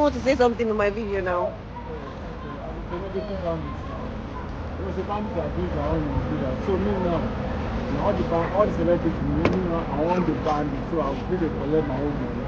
you want to say something in my video now. So me now, all the band, all the celebrities, I want the band, so I'll really collect my own money.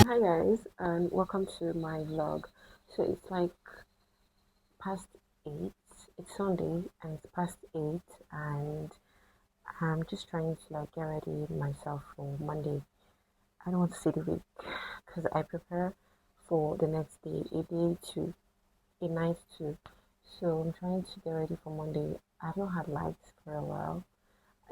Hi guys, and welcome to my vlog. So it's like past 8. It's Sunday and it's past 8, and I'm just trying to like get ready myself for Monday. I don't want to say the week because I prepare for the next day, a day to a night too. So I'm trying to get ready for Monday. I've not had lights for a while.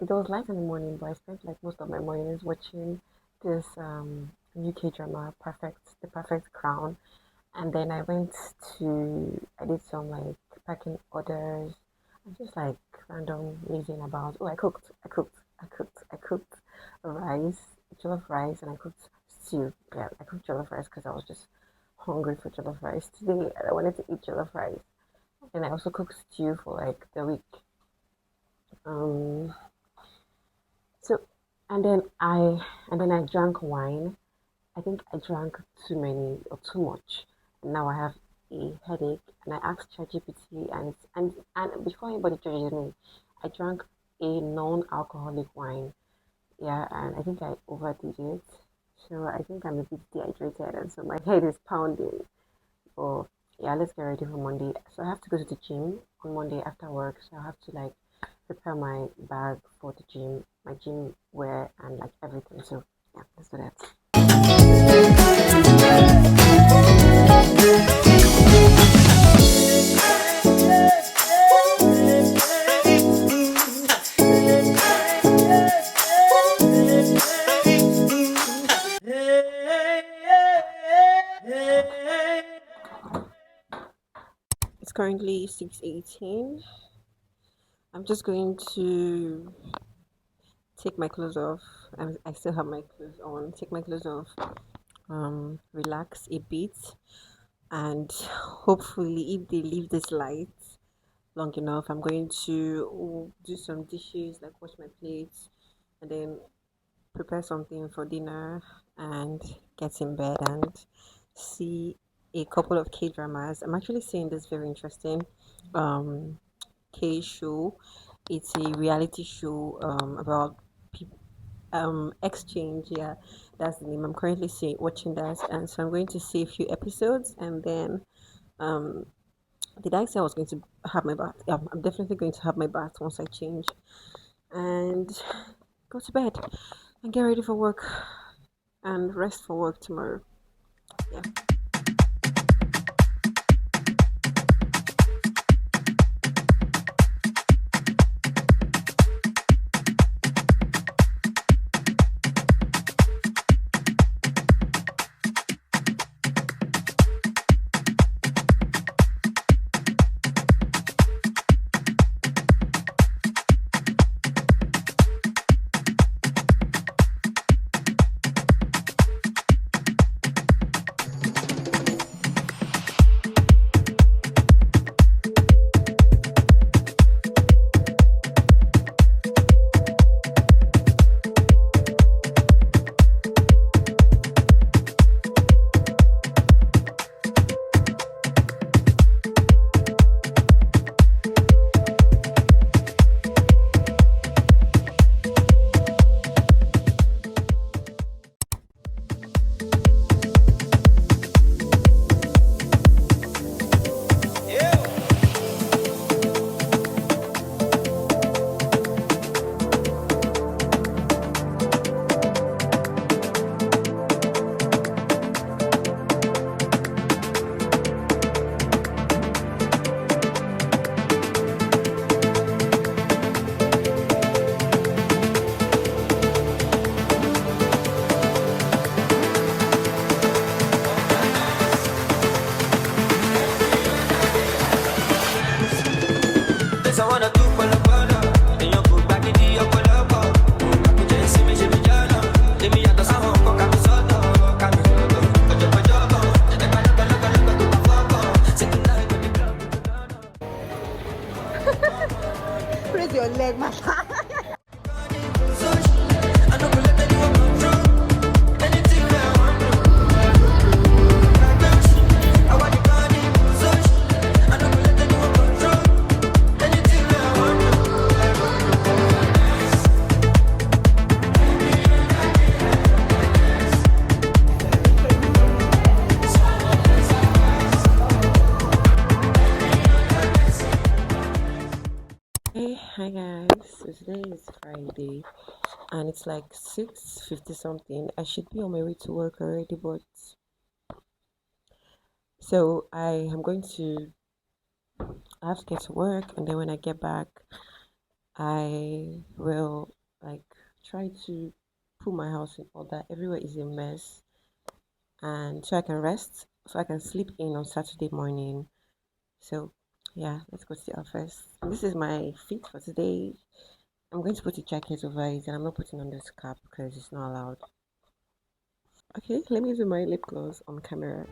It was light in the morning, but I spent like most of my mornings watching this UK drama, The Perfect Crown. And then I did some like packing orders and just like random lazing about. Oh, I cooked rice, jollof rice, and I cooked stew. Yeah, I cooked jollof rice because I was just hungry for jollof rice today. I wanted to eat jollof rice. And I also cooked stew for like the week. Um, so, and then I drank wine. I think I drank too many or too much. And now I have a headache. And I asked ChatGPT, and before anybody judges me, I drank a non-alcoholic wine. Yeah, and I think I overdid it. So I think I'm a bit dehydrated, and so my head is pounding. But yeah, let's get ready for Monday. So I have to go to the gym on Monday after work. So I have to like prepare my bag for the gym, my gym wear, and like everything. So yeah, let's do that. currently 6:18. I'm just going to take my clothes off. I still have my clothes on. Take my clothes off. Relax a bit, and hopefully, if they leave this light long enough, I'm going to do some dishes, like wash my plates, and then prepare something for dinner, and get in bed and see a couple of K dramas. I'm actually seeing this very interesting um K show. It's a reality show about exchange. Yeah, that's the name. I'm currently watching that, and so I'm going to see a few episodes, and then um did I say I was going to have my bath? Yeah, I'm definitely going to have my bath once I change and go to bed and get ready for work and rest for work tomorrow. Yeah. Raise your leg, Masha. Hey, hi guys. So today is Friday and it's like 6:50 something. I should be on my way to work already, but so I am going to I have to get to work, and then when I get back, I will like try to put my house in order. Everywhere is a mess, and so I can rest, so I can sleep in on Saturday morning. So yeah, let's go to the office. This is my fit for today. I'm going to put a jacket over it, and I'm not putting on this cap because it's not allowed. Okay, let me do my lip gloss on camera.